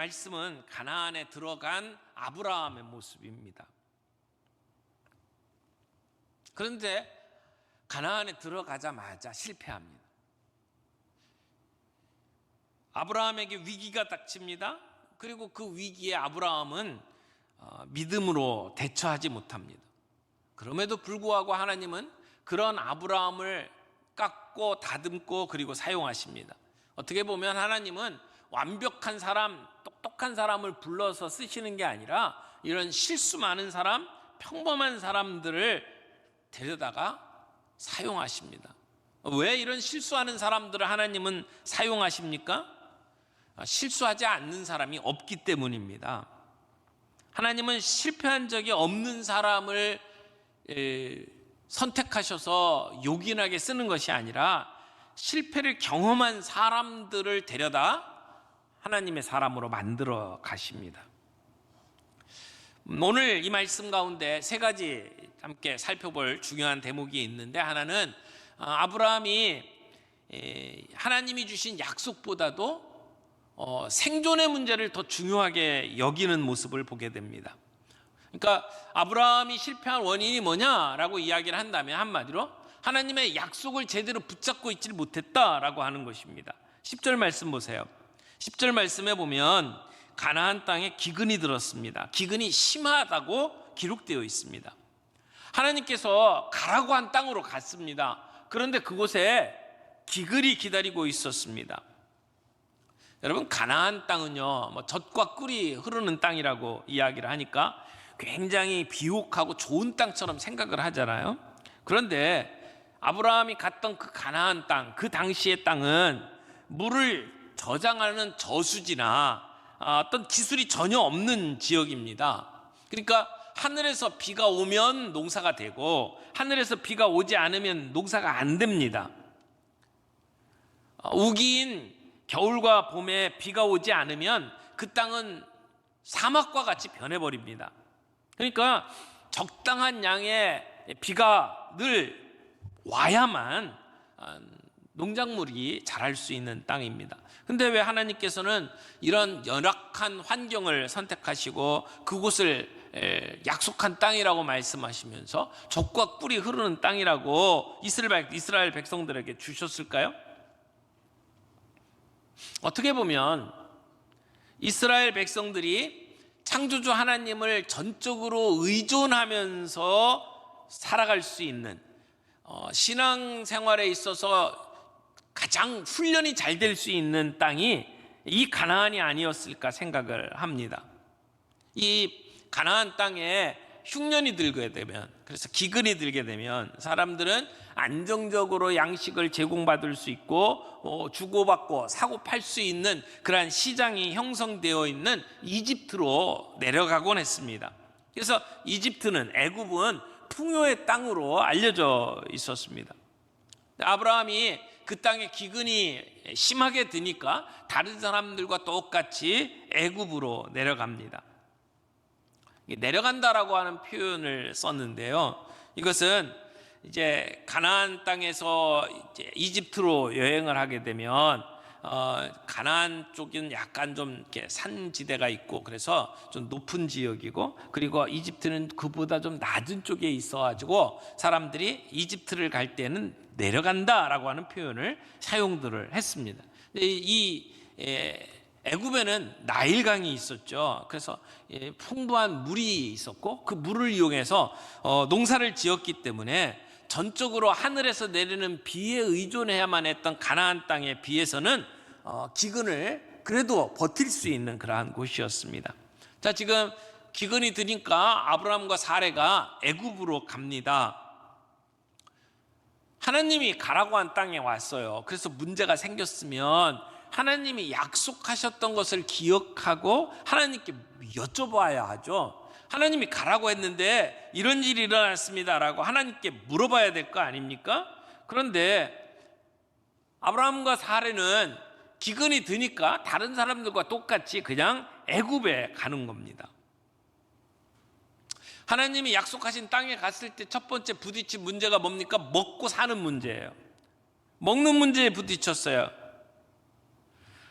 말씀은 가나안에 들어간 아브라함의 모습입니다. 그런데 가나안에 들어가자마자 실패합니다. 아브라함에게 위기가 닥칩니다. 그리고 그 위기에 아브라함은 믿음으로 대처하지 못합니다. 그럼에도 불구하고 하나님은 그런 아브라함을 깎고 다듬고 그리고 사용하십니다. 어떻게 보면 하나님은 완벽한 사람, 똑똑한 사람을 불러서 쓰시는 게 아니라 이런 실수 많은 사람, 평범한 사람들을 데려다가 사용하십니다. 왜 이런 실수하는 사람들을 하나님은 사용하십니까? 실수하지 않는 사람이 없기 때문입니다. 하나님은 실패한 적이 없는 사람을 선택하셔서 요긴하게 쓰는 것이 아니라 실패를 경험한 사람들을 데려다 하나님의 사람으로 만들어 가십니다. 오늘 이 말씀 가운데 세 가지 함께 살펴볼 중요한 대목이 있는데, 하나는 아브라함이 하나님이 주신 약속보다도 생존의 문제를 더 중요하게 여기는 모습을 보게 됩니다. 그러니까 아브라함이 실패한 원인이 뭐냐라고 이야기를 한다면 한마디로 하나님의 약속을 제대로 붙잡고 있지 못했다라고 하는 것입니다. 10절 말씀 보세요. 10절 말씀에 보면 가나안 땅에 기근이 들었습니다. 기근이 심하다고 기록되어 있습니다. 하나님께서 가라고 한 땅으로 갔습니다. 그런데 그곳에 기근이 기다리고 있었습니다. 여러분, 가나안 땅은요, 젖과 꿀이 흐르는 땅이라고 이야기를 하니까 굉장히 비옥하고 좋은 땅처럼 생각을 하잖아요. 그런데 아브라함이 갔던 그 가나안 땅, 그 당시의 땅은 물을 저장하는 저수지나 어떤 기술이 전혀 없는 지역입니다. 그러니까 하늘에서 비가 오면 농사가 되고 하늘에서 비가 오지 않으면 농사가 안 됩니다. 우기인 겨울과 봄에 비가 오지 않으면 그 땅은 사막과 같이 변해버립니다. 그러니까 적당한 양의 비가 늘 와야만 농작물이 자랄 수 있는 땅입니다. 근데 왜 하나님께서는 이런 열악한 환경을 선택하시고 그곳을 약속한 땅이라고 말씀하시면서 젖과 꿀이 흐르는 땅이라고 이스라엘 백성들에게 주셨을까요? 어떻게 보면 이스라엘 백성들이 창조주 하나님을 전적으로 의존하면서 살아갈 수 있는 신앙생활에 있어서 가장 훈련이 잘 될 수 있는 땅이 이 가나안이 아니었을까 생각을 합니다. 이 가나안 땅에 흉년이 들게 되면, 그래서 기근이 들게 되면 사람들은 안정적으로 양식을 제공받을 수 있고 주고받고 사고 팔 수 있는 그러한 시장이 형성되어 있는 이집트로 내려가곤 했습니다. 그래서 이집트는, 애굽은 풍요의 땅으로 알려져 있었습니다. 아브라함이 그 땅에 기근이 심하게 드니까 다른 사람들과 똑같이 애굽으로 내려갑니다. 내려간다라고 하는 표현을 썼는데요, 이것은 이제 가나안 땅에서 이제 이집트로 여행을 하게 되면 가나안 쪽은 약간 좀 이렇게 산지대가 있고 그래서 좀 높은 지역이고, 그리고 이집트는 그보다 좀 낮은 쪽에 있어가지고 사람들이 이집트를 갈 때는 내려간다라고 하는 표현을 사용들을 했습니다. 이 애굽에는 나일강이 있었죠. 그래서 풍부한 물이 있었고 그 물을 이용해서 농사를 지었기 때문에 전적으로 하늘에서 내리는 비에 의존해야만 했던 가나안 땅에 비해서는 기근을 그래도 버틸 수 있는 그러한 곳이었습니다. 자, 지금 기근이 드니까 아브라함과 사레가 애굽으로 갑니다. 하나님이 가라고 한 땅에 왔어요. 그래서 문제가 생겼으면 하나님이 약속하셨던 것을 기억하고 하나님께 여쭤봐야 하죠. 하나님이 가라고 했는데 이런 일이 일어났습니다라고 하나님께 물어봐야 될 거 아닙니까? 그런데 아브라함과 사레는 기근이 드니까 다른 사람들과 똑같이 그냥 애굽에 가는 겁니다. 하나님이 약속하신 땅에 갔을 때 첫 번째 부딪힌 문제가 뭡니까? 먹고 사는 문제예요. 먹는 문제에 부딪혔어요.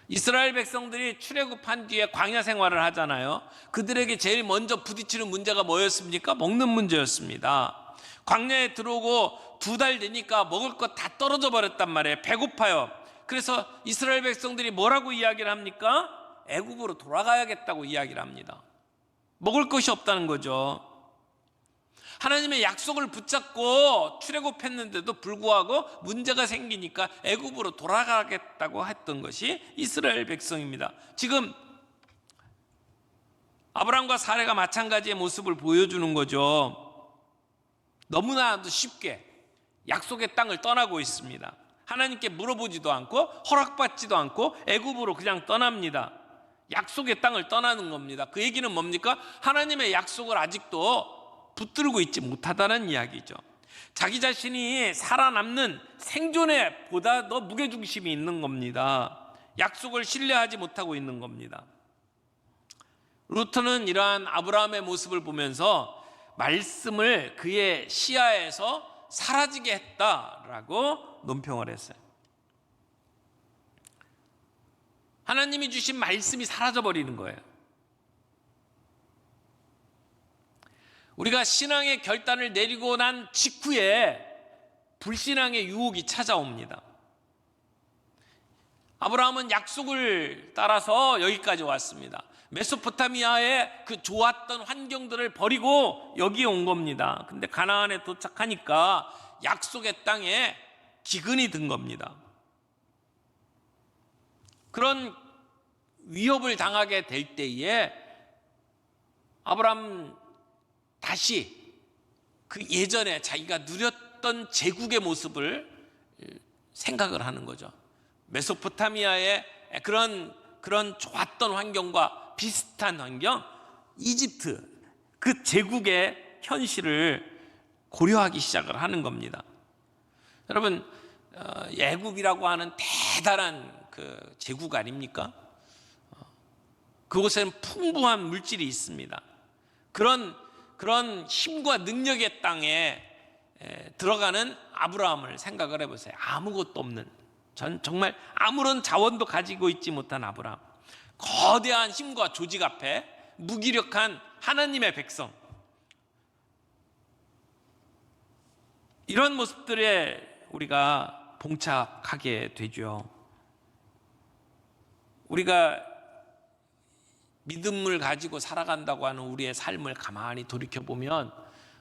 이스라엘 백성들이 출애굽한 뒤에 광야 생활을 하잖아요. 그들에게 제일 먼저 부딪히는 문제가 뭐였습니까? 먹는 문제였습니다. 광야에 들어오고 2달 되니까 먹을 것 다 떨어져 버렸단 말이에요. 배고파요. 그래서 이스라엘 백성들이 뭐라고 이야기를 합니까? 애굽으로 돌아가야겠다고 이야기를 합니다. 먹을 것이 없다는 거죠. 하나님의 약속을 붙잡고 출애굽했는데도 불구하고 문제가 생기니까 애굽으로 돌아가겠다고 했던 것이 이스라엘 백성입니다. 지금 아브라함과 사레가 마찬가지의 모습을 보여주는 거죠. 너무나도 쉽게 약속의 땅을 떠나고 있습니다. 하나님께 물어보지도 않고 허락받지도 않고 애굽으로 그냥 떠납니다. 약속의 땅을 떠나는 겁니다. 그 얘기는 뭡니까? 하나님의 약속을 아직도 붙들고 있지 못하다는 이야기죠. 자기 자신이 살아남는 생존에 보다 더 무게중심이 있는 겁니다. 약속을 신뢰하지 못하고 있는 겁니다. 루트는 이러한 아브라함의 모습을 보면서 말씀을 그의 시야에서 사라지게 했다라고 논평을 했어요. 하나님이 주신 말씀이 사라져버리는 거예요. 우리가 신앙의 결단을 내리고 난 직후에 불신앙의 유혹이 찾아옵니다. 아브라함은 약속을 따라서 여기까지 왔습니다. 메소포타미아의 그 좋았던 환경들을 버리고 여기에 온 겁니다. 근데 가나안에 도착하니까 약속의 땅에 기근이 든 겁니다. 그런 위협을 당하게 될 때에 아브라함 다시 그 예전에 자기가 누렸던 제국의 모습을 생각을 하는 거죠. 메소포타미아의 그런 좋았던 환경과 비슷한 환경, 이집트 그 제국의 현실을 고려하기 시작을 하는 겁니다. 여러분, 애굽이라고 하는 대단한 그 제국 아닙니까? 그곳에는 풍부한 물질이 있습니다. 그런 힘과 능력의 땅에 들어가는 아브라함을 생각을 해보세요. 아무것도 없는, 정말 아무런 자원도 가지고 있지 못한 아브라함, 거대한 힘과 조직 앞에 무기력한 하나님의 백성, 이런 모습들에 우리가 봉착하게 되죠. 우리가 믿음을 가지고 살아간다고 하는 우리의 삶을 가만히 돌이켜보면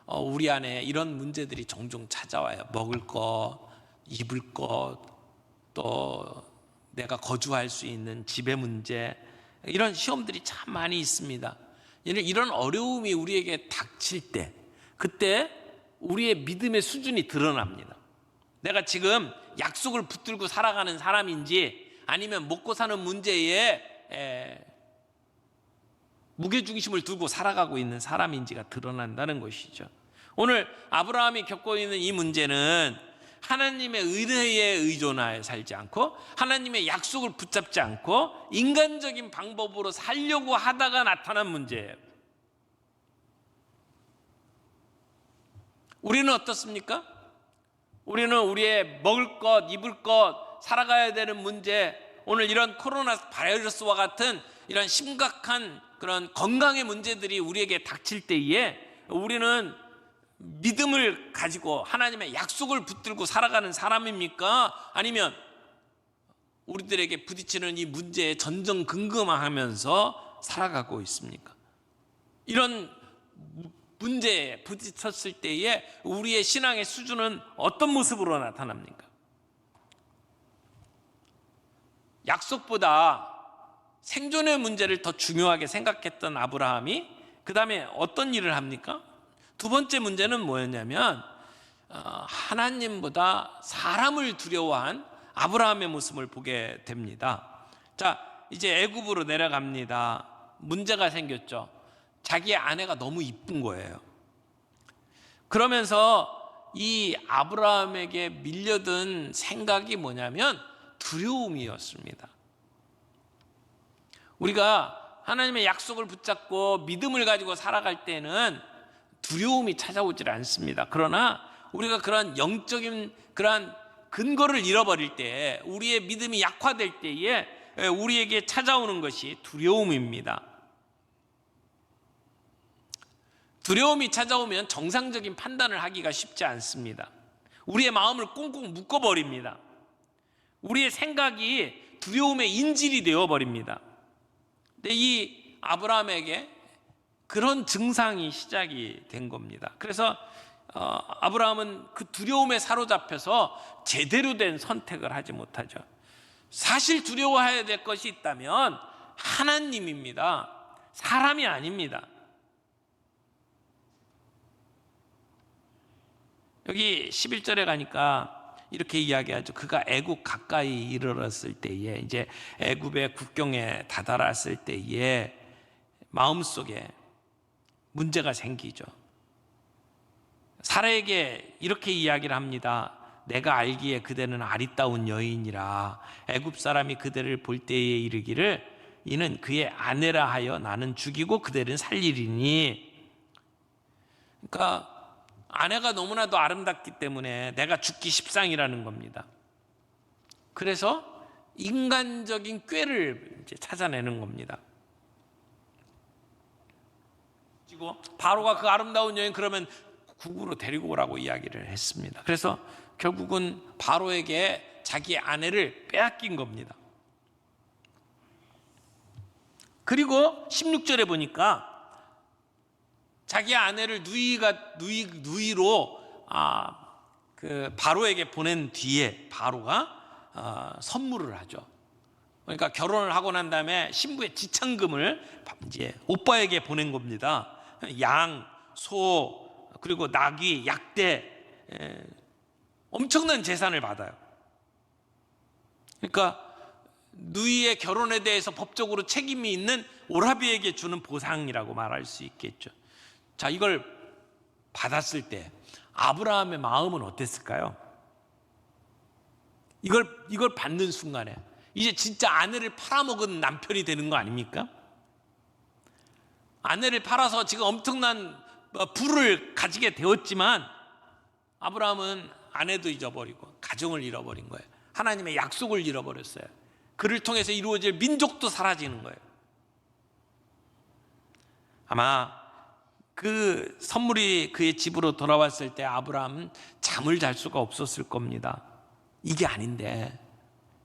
우리 안에 이런 문제들이 종종 찾아와요. 먹을 것, 입을 것, 또 내가 거주할 수 있는 집의 문제, 이런 시험들이 참 많이 있습니다. 이런 어려움이 우리에게 닥칠 때, 그때 우리의 믿음의 수준이 드러납니다. 내가 지금 약속을 붙들고 살아가는 사람인지 아니면 먹고 사는 문제에 무게중심을 두고 살아가고 있는 사람인지가 드러난다는 것이죠. 오늘 아브라함이 겪고 있는 이 문제는 하나님의 은혜에 의존하여 살지 않고 하나님의 약속을 붙잡지 않고 인간적인 방법으로 살려고 하다가 나타난 문제예요. 우리는 어떻습니까? 우리는 우리의 먹을 것, 입을 것, 살아가야 되는 문제, 오늘 이런 코로나 바이러스와 같은 이런 심각한 그런 건강의 문제들이 우리에게 닥칠 때에 우리는 믿음을 가지고 하나님의 약속을 붙들고 살아가는 사람입니까? 아니면 우리들에게 부딪히는 이 문제에 전전긍긍하면서 살아가고 있습니까? 이런 문제에 부딪혔을 때에 우리의 신앙의 수준은 어떤 모습으로 나타납니까? 약속보다 생존의 문제를 더 중요하게 생각했던 아브라함이 그 다음에 어떤 일을 합니까? 두 번째 문제는 뭐였냐면 하나님보다 사람을 두려워한 아브라함의 모습을 보게 됩니다. 자, 이제 애굽으로 내려갑니다. 문제가 생겼죠. 자기의 아내가 너무 이쁜 거예요. 그러면서 이 아브라함에게 밀려든 생각이 뭐냐면 두려움이었습니다. 우리가 하나님의 약속을 붙잡고 믿음을 가지고 살아갈 때는 두려움이 찾아오질 않습니다. 그러나 우리가 그런 영적인 그러한 근거를 잃어버릴 때, 우리의 믿음이 약화될 때에 우리에게 찾아오는 것이 두려움입니다. 두려움이 찾아오면 정상적인 판단을 하기가 쉽지 않습니다. 우리의 마음을 꽁꽁 묶어버립니다. 우리의 생각이 두려움의 인질이 되어버립니다. 근데 이 아브라함에게 그런 증상이 시작이 된 겁니다. 그래서 아브라함은 그 두려움에 사로잡혀서 제대로 된 선택을 하지 못하죠. 사실 두려워해야 될 것이 있다면 하나님입니다. 사람이 아닙니다. 여기 11절에 가니까 이렇게 이야기하죠. 그가 애굽 가까이 이르렀을 때에, 이제 애굽의 국경에 다다랐을 때에 마음속에 문제가 생기죠. 사라에게 이렇게 이야기를 합니다. 내가 알기에 그대는 아리따운 여인이라 애굽 사람이 그대를 볼 때에 이르기를 이는 그의 아내라 하여 나는 죽이고 그대는 살리리니. 그러니까 아내가 너무나도 아름답기 때문에 내가 죽기 십상이라는 겁니다. 그래서 인간적인 꾀를 이제 찾아내는 겁니다. 그리고 바로가 그 아름다운 여인 그러면 국으로 데리고 오라고 이야기를 했습니다. 그래서 결국은 바로에게 자기의 아내를 빼앗긴 겁니다. 그리고 16절에 보니까 자기 아내를 누이로 그 바로에게 보낸 뒤에 바로가 선물을 하죠. 그러니까 결혼을 하고 난 다음에 신부의 지참금을 이제 오빠에게 보낸 겁니다. 양, 소, 그리고 나귀, 약대, 엄청난 재산을 받아요. 그러니까 누이의 결혼에 대해서 법적으로 책임이 있는 오라비에게 주는 보상이라고 말할 수 있겠죠. 자, 이걸 받았을 때 아브라함의 마음은 어땠을까요? 이걸 받는 순간에 이제 진짜 아내를 팔아먹은 남편이 되는 거 아닙니까? 아내를 팔아서 지금 엄청난 부를 가지게 되었지만 아브라함은 아내도 잊어버리고 가정을 잃어버린 거예요. 하나님의 약속을 잃어버렸어요. 그를 통해서 이루어질 민족도 사라지는 거예요. 아마 그 선물이 그의 집으로 돌아왔을 때 아브라함은 잠을 잘 수가 없었을 겁니다. 이게 아닌데,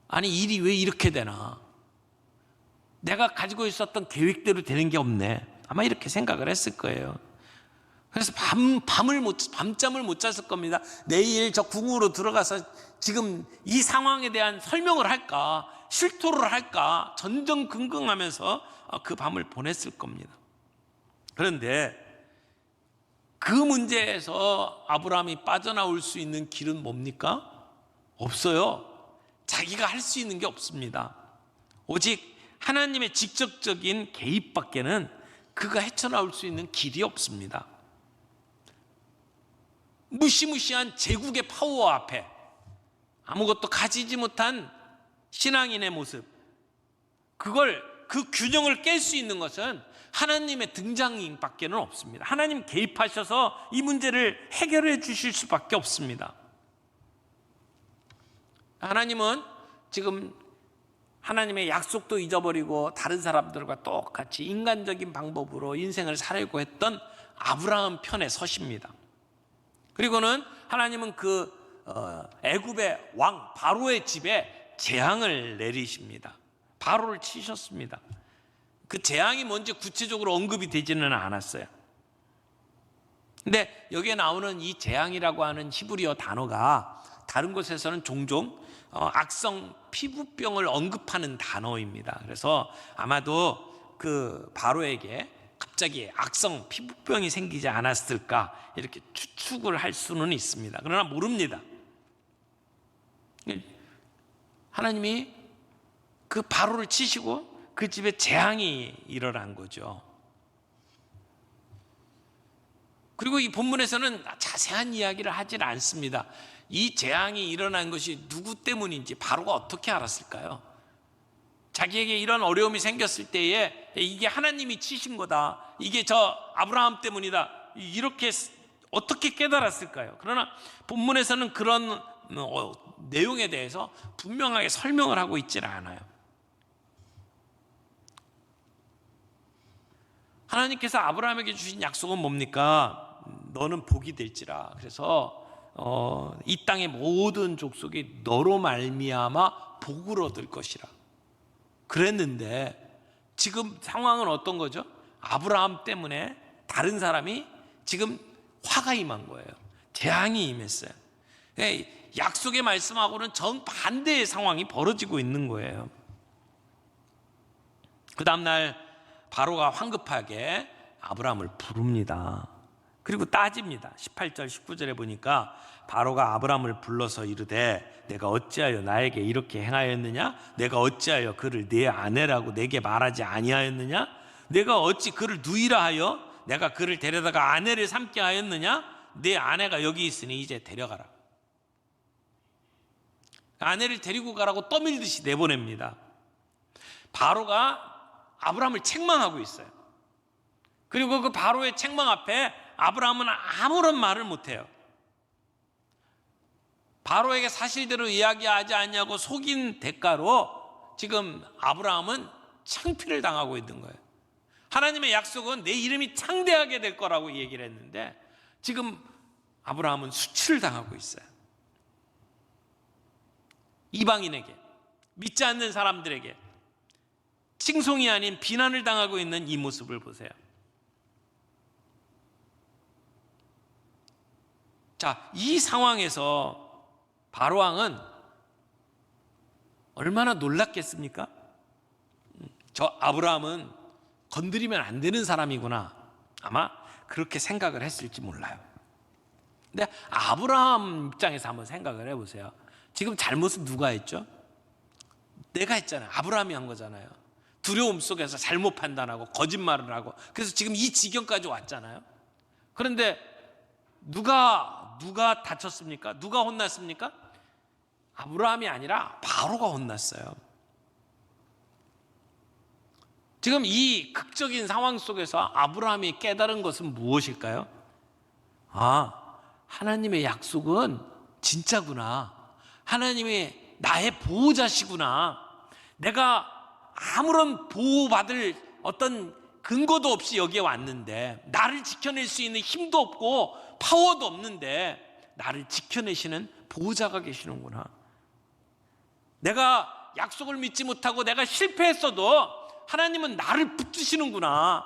아니 일이 왜 이렇게 되나? 내가 가지고 있었던 계획대로 되는 게 없네. 아마 이렇게 생각을 했을 거예요. 그래서 밤잠을 못 잤을 겁니다. 내일 저 궁으로 들어가서 지금 이 상황에 대한 설명을 할까, 실토를 할까 전전긍긍하면서 그 밤을 보냈을 겁니다. 그런데 그 문제에서 아브라함이 빠져나올 수 있는 길은 뭡니까? 없어요. 자기가 할 수 있는 게 없습니다. 오직 하나님의 직접적인 개입밖에는 그가 헤쳐나올 수 있는 길이 없습니다. 무시무시한 제국의 파워 앞에 아무것도 가지지 못한 신앙인의 모습, 그 균형을 깰 수 있는 것은 하나님의 등장밖에는 없습니다. 하나님 개입하셔서 이 문제를 해결해 주실 수밖에 없습니다. 하나님은 지금 하나님의 약속도 잊어버리고 다른 사람들과 똑같이 인간적인 방법으로 인생을 살려고 했던 아브라함 편에 서십니다. 그리고는 하나님은 그 애굽의 왕 바로의 집에 재앙을 내리십니다. 바로를 치셨습니다. 그 재앙이 뭔지 구체적으로 언급이 되지는 않았어요. 근데 여기에 나오는 이 재앙이라고 하는 히브리어 단어가 다른 곳에서는 종종 악성 피부병을 언급하는 단어입니다. 그래서 아마도 그 바로에게 갑자기 악성 피부병이 생기지 않았을까 이렇게 추측을 할 수는 있습니다. 그러나 모릅니다. 하나님이 그 바로를 치시고 그 집에 재앙이 일어난 거죠. 그리고 이 본문에서는 자세한 이야기를 하질 않습니다. 이 재앙이 일어난 것이 누구 때문인지 바로가 어떻게 알았을까요? 자기에게 이런 어려움이 생겼을 때에 이게 하나님이 치신 거다, 이게 저 아브라함 때문이다, 이렇게 어떻게 깨달았을까요? 그러나 본문에서는 그런 내용에 대해서 분명하게 설명을 하고 있지는 않아요. 하나님께서 아브라함에게 주신 약속은 뭡니까? 너는 복이 될지라. 그래서 이 땅의 모든 족속이 너로 말미암아 복을 얻을 것이라 그랬는데, 지금 상황은 어떤 거죠? 아브라함 때문에 다른 사람이 지금 화가 임한 거예요. 재앙이 임했어요. 약속의 말씀하고는 정반대의 상황이 벌어지고 있는 거예요. 그 다음날 바로가 황급하게 아브라함을 부릅니다. 그리고 따집니다. 18절 19절에 보니까 바로가 아브라함을 불러서 이르되 내가 어찌하여 나에게 이렇게 행하였느냐? 내가 어찌하여 그를 네 아내라고 내게 말하지 아니하였느냐? 내가 어찌 그를 누이라 하여 내가 그를 데려다가 아내를 삼게 하였느냐? 네 아내가 여기 있으니 이제 데려가라. 아내를 데리고 가라고 떠밀듯이 내보냅니다. 바로가 아브라함을 책망하고 있어요. 그리고 그 바로의 책망 앞에 아브라함은 아무런 말을 못해요. 바로에게 사실대로 이야기하지 않냐고 속인 대가로 지금 아브라함은 창피를 당하고 있는 거예요. 하나님의 약속은 내 이름이 창대하게 될 거라고 얘기를 했는데 지금 아브라함은 수치를 당하고 있어요. 이방인에게, 믿지 않는 사람들에게 칭송이 아닌 비난을 당하고 있는 이 모습을 보세요. 자, 이 상황에서 바로왕은 얼마나 놀랐겠습니까? 저 아브라함은 건드리면 안 되는 사람이구나, 아마 그렇게 생각을 했을지 몰라요. 근데 아브라함 입장에서 한번 생각을 해보세요. 지금 잘못은 누가 했죠? 내가 했잖아요. 아브라함이 한 거잖아요. 두려움 속에서 잘못 판단하고 거짓말을 하고, 그래서 지금 이 지경까지 왔잖아요. 그런데 누가 다쳤습니까? 누가 혼났습니까? 아브라함이 아니라 바로가 혼났어요. 지금 이 극적인 상황 속에서 아브라함이 깨달은 것은 무엇일까요? 하나님의 약속은 진짜구나. 하나님이 나의 보호자시구나. 내가 아무런 보호받을 어떤 근거도 없이 여기에 왔는데, 나를 지켜낼 수 있는 힘도 없고 파워도 없는데 나를 지켜내시는 보호자가 계시는구나. 내가 약속을 믿지 못하고 내가 실패했어도 하나님은 나를 붙드시는구나.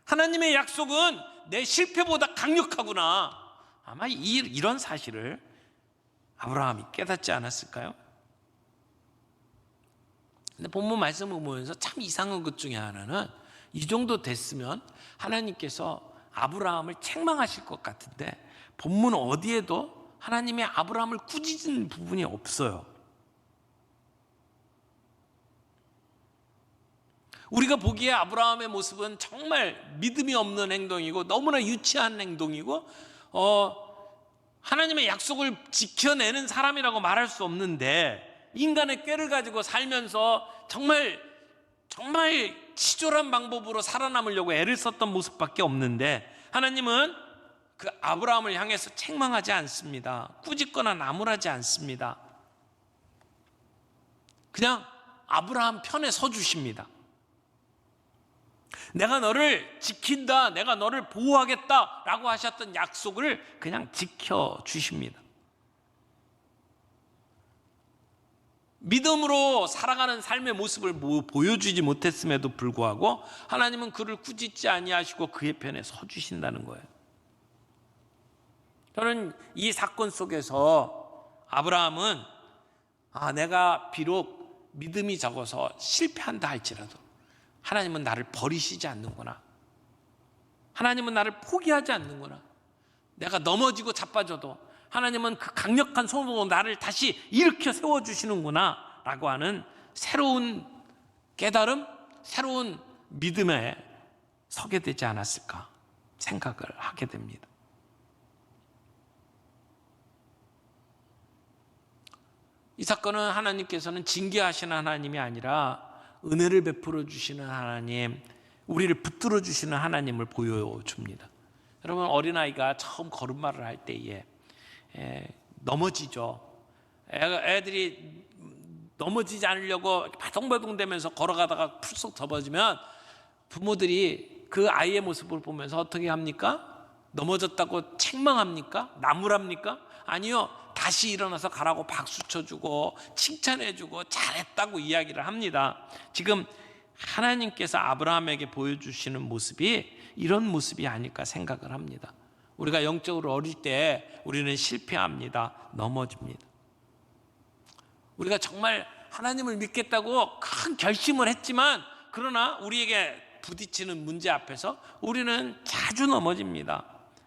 하나님의 약속은 내 실패보다 강력하구나. 아마 이런 사실을 아브라함이 깨닫지 않았을까요? 근데 본문 말씀을 보면서 참 이상한 것 중에 하나는, 이 정도 됐으면 하나님께서 아브라함을 책망하실 것 같은데 본문 어디에도 하나님이 아브라함을 꾸짖은 부분이 없어요. 우리가 보기에 아브라함의 모습은 정말 믿음이 없는 행동이고 너무나 유치한 행동이고 하나님의 약속을 지켜내는 사람이라고 말할 수 없는데, 인간의 꾀를 가지고 살면서 정말 치졸한 방법으로 살아남으려고 애를 썼던 모습밖에 없는데, 하나님은 그 아브라함을 향해서 책망하지 않습니다. 꾸짖거나 나무라지 않습니다. 그냥 아브라함 편에 서 주십니다. 내가 너를 지킨다, 내가 너를 보호하겠다 라고 하셨던 약속을 그냥 지켜주십니다. 믿음으로 살아가는 삶의 모습을 보여주지 못했음에도 불구하고 하나님은 그를 꾸짖지 아니하시고 그의 편에 서주신다는 거예요. 저는 이 사건 속에서 아브라함은 내가 비록 믿음이 적어서 실패한다 할지라도 하나님은 나를 버리시지 않는구나. 하나님은 나를 포기하지 않는구나. 내가 넘어지고 자빠져도 하나님은 그 강력한 손으로 나를 다시 일으켜 세워주시는구나 라고 하는 새로운 깨달음, 새로운 믿음에 서게 되지 않았을까 생각을 하게 됩니다. 이 사건은 하나님께서는 징계하시는 하나님이 아니라 은혜를 베풀어 주시는 하나님, 우리를 붙들어 주시는 하나님을 보여줍니다. 여러분, 어린아이가 처음 걸음마를 할 때에 넘어지죠. 애들이 넘어지지 않으려고 바동바동 되면서 걸어가다가 풀썩 접어지면 부모들이 그 아이의 모습을 보면서 어떻게 합니까? 넘어졌다고 책망합니까? 나무랍니까? 아니요. 다시 일어나서 가라고 박수 쳐주고 칭찬해주고 잘했다고 이야기를 합니다. 지금 하나님께서 아브라함에게 보여주시는 모습이 이런 모습이 아닐까 생각을 합니다. 우리가 영적으로 어릴 때 우리는 실패합니다. 넘어집니다. 우리가 정말 하나님을 믿겠다고 큰 결심을 했지만 그러나 우리에게 부딪히는 문제 앞에서 우리는 자주 넘어집니다.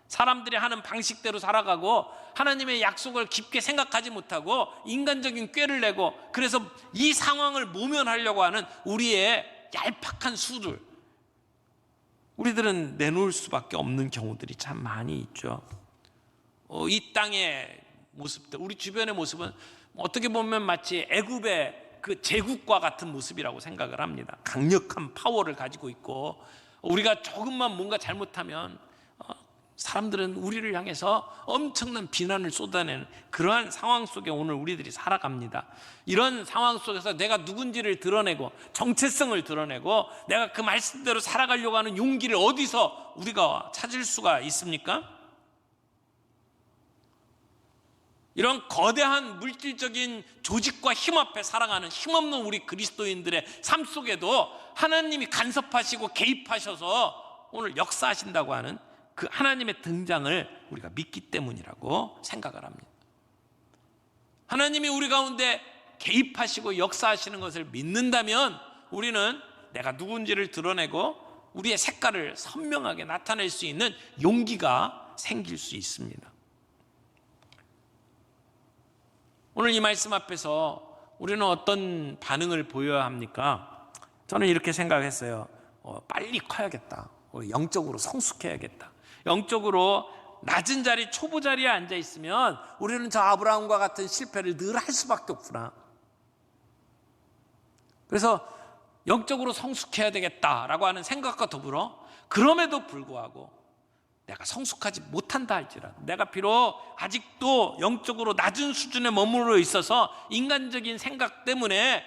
사람들이 하는 방식대로 살아가고 하나님의 약속을 깊게 생각하지 못하고 인간적인 꾀를 내고 그래서 이 상황을 모면하려고 하는 우리의 얄팍한 수를 우리들은 내놓을 수밖에 없는 경우들이 참 많이 있죠. 이 땅의 모습들, 우리 주변의 모습은 어떻게 보면 마치 애굽의 그 제국과 같은 모습이라고 생각을 합니다. 강력한 파워를 가지고 있고 우리가 조금만 뭔가 잘못하면 사람들은 우리를 향해서 엄청난 비난을 쏟아내는 그러한 상황 속에 오늘 우리들이 살아갑니다. 이런 상황 속에서 내가 누군지를 드러내고 정체성을 드러내고 내가 그 말씀대로 살아가려고 하는 용기를 어디서 우리가 찾을 수가 있습니까? 이런 거대한 물질적인 조직과 힘 앞에 살아가는 힘없는 우리 그리스도인들의 삶 속에도 하나님이 간섭하시고 개입하셔서 오늘 역사하신다고 하는 그 하나님의 등장을 우리가 믿기 때문이라고 생각을 합니다. 하나님이 우리 가운데 개입하시고 역사하시는 것을 믿는다면 우리는 내가 누군지를 드러내고 우리의 색깔을 선명하게 나타낼 수 있는 용기가 생길 수 있습니다. 오늘 이 말씀 앞에서 우리는 어떤 반응을 보여야 합니까? 저는 이렇게 생각했어요. 빨리 커야겠다. 영적으로 성숙해야겠다. 영적으로 낮은 자리, 초보 자리에 앉아 있으면 우리는 저 아브라함과 같은 실패를 늘 할 수밖에 없구나. 그래서 영적으로 성숙해야 되겠다라고 하는 생각과 더불어 그럼에도 불구하고 내가 성숙하지 못한다 할지라도 내가 비록 아직도 영적으로 낮은 수준에 머물러 있어서 인간적인 생각 때문에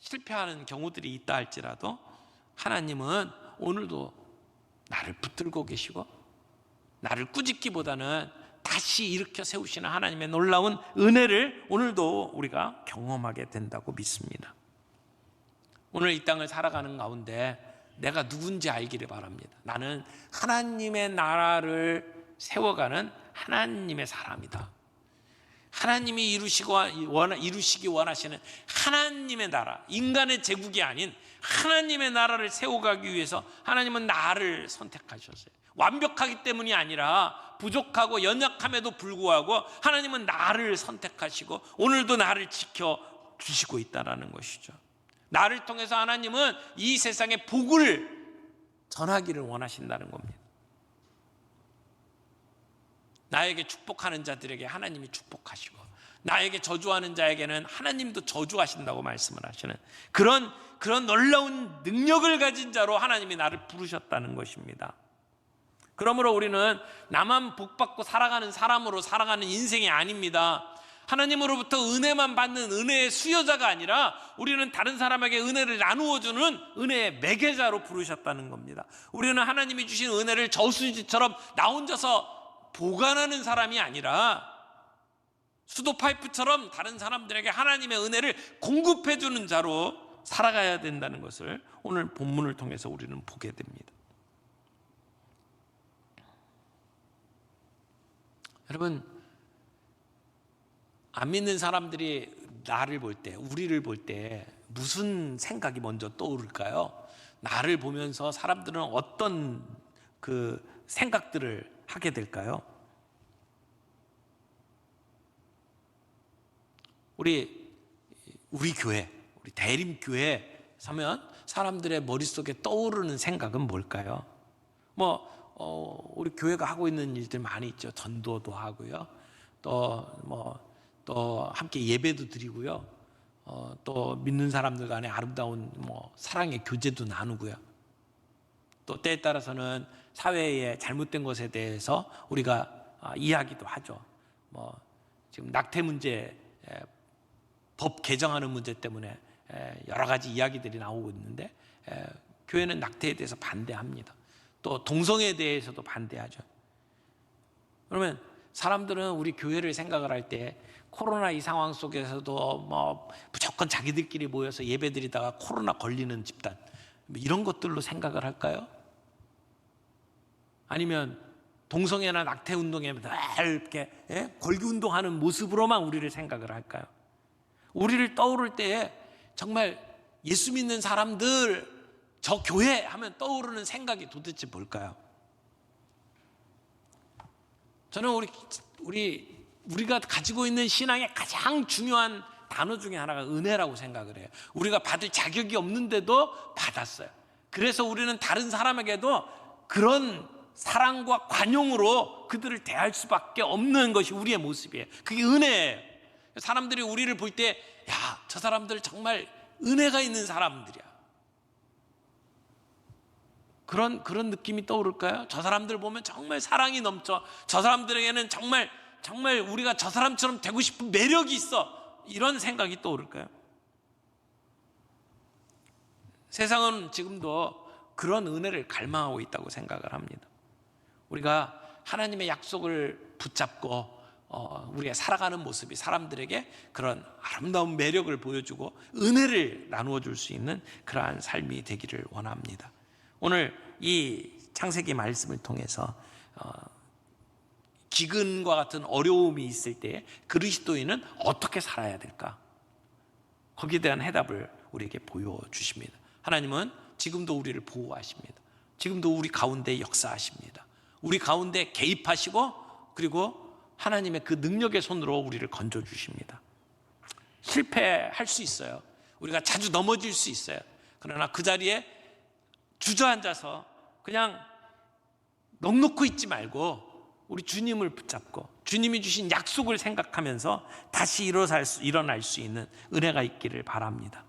실패하는 경우들이 있다 할지라도 하나님은 오늘도 나를 붙들고 계시고 나를 꾸짖기보다는 다시 일으켜 세우시는 하나님의 놀라운 은혜를 오늘도 우리가 경험하게 된다고 믿습니다. 오늘 이 땅을 살아가는 가운데 내가 누군지 알기를 바랍니다. 나는 하나님의 나라를 세워가는 하나님의 사람이다. 하나님이 이루시기 원하시는 하나님의 나라, 인간의 제국이 아닌 하나님의 나라를 세워가기 위해서 하나님은 나를 선택하셨어요. 완벽하기 때문이 아니라 부족하고 연약함에도 불구하고 하나님은 나를 선택하시고 오늘도 나를 지켜주시고 있다는 것이죠. 나를 통해서 하나님은 이 세상에 복을 전하기를 원하신다는 겁니다. 나에게 축복하는 자들에게 하나님이 축복하시고 나에게 저주하는 자에게는 하나님도 저주하신다고 말씀을 하시는 그런 놀라운 능력을 가진 자로 하나님이 나를 부르셨다는 것입니다. 그러므로 우리는 나만 복받고 살아가는 사람으로 살아가는 인생이 아닙니다. 하나님으로부터 은혜만 받는 은혜의 수여자가 아니라 우리는 다른 사람에게 은혜를 나누어주는 은혜의 매개자로 부르셨다는 겁니다. 우리는 하나님이 주신 은혜를 저수지처럼 나 혼자서 보관하는 사람이 아니라 수도 파이프처럼 다른 사람들에게 하나님의 은혜를 공급해주는 자로 살아가야 된다는 것을 오늘 본문을 통해서 우리는 보게 됩니다. 여러분, 안 믿는 사람들이 나를 볼 때, 우리를 볼 때 무슨 생각이 먼저 떠오를까요? 나를 보면서 사람들은 어떤 그 생각들을 하게 될까요? 우리 교회, 우리 대림교회 서면 사람들의 머릿속에 떠오르는 생각은 뭘까요? 우리 교회가 하고 있는 일들 많이 있죠. 전도도 하고요. 또 함께 예배도 드리고요. 또 믿는 사람들 간에 아름다운 사랑의 교제도 나누고요. 또 때에 따라서는 사회의 잘못된 것에 대해서 우리가 이야기도 하죠. 지금 낙태 문제, 법 개정하는 문제 때문에 여러 가지 이야기들이 나오고 있는데 교회는 낙태에 대해서 반대합니다. 또 동성애에 대해서도 반대하죠. 그러면 사람들은 우리 교회를 생각을 할 때 코로나 이 상황 속에서도 뭐 무조건 자기들끼리 모여서 예배드리다가 코로나 걸리는 집단, 이런 것들로 생각을 할까요? 아니면 동성애나 낙태 운동에 이렇게 걸기 운동하는 모습으로만 우리를 생각을 할까요? 우리를 떠오를 때에 정말 예수 믿는 사람들, 저 교회 하면 떠오르는 생각이 도대체 뭘까요? 저는 우리가 가지고 있는 신앙의 가장 중요한 단어 중에 하나가 은혜라고 생각을 해요. 우리가 받을 자격이 없는데도 받았어요. 그래서 우리는 다른 사람에게도 그런 사랑과 관용으로 그들을 대할 수밖에 없는 것이 우리의 모습이에요. 그게 은혜예요. 사람들이 우리를 볼 때, 야, 저 사람들 정말 은혜가 있는 사람들이야. 그런 느낌이 떠오를까요? 저 사람들 보면 정말 사랑이 넘쳐. 저 사람들에게는 정말 우리가 저 사람처럼 되고 싶은 매력이 있어. 이런 생각이 떠오를까요? 세상은 지금도 그런 은혜를 갈망하고 있다고 생각을 합니다. 우리가 하나님의 약속을 붙잡고 우리가 살아가는 모습이 사람들에게 그런 아름다운 매력을 보여주고 은혜를 나누어 줄 수 있는 그러한 삶이 되기를 원합니다. 오늘 이 창세기 말씀을 통해서 기근과 같은 어려움이 있을 때 그리스도인은 어떻게 살아야 될까? 거기에 대한 해답을 우리에게 보여주십니다. 하나님은 지금도 우리를 보호하십니다. 지금도 우리 가운데 역사하십니다. 우리 가운데 개입하시고 그리고 하나님의 그 능력의 손으로 우리를 건져주십니다. 실패할 수 있어요. 우리가 자주 넘어질 수 있어요. 그러나 그 자리에 주저앉아서 그냥 넋놓고 있지 말고 우리 주님을 붙잡고 주님이 주신 약속을 생각하면서 다시 일어날 수 있는 은혜가 있기를 바랍니다.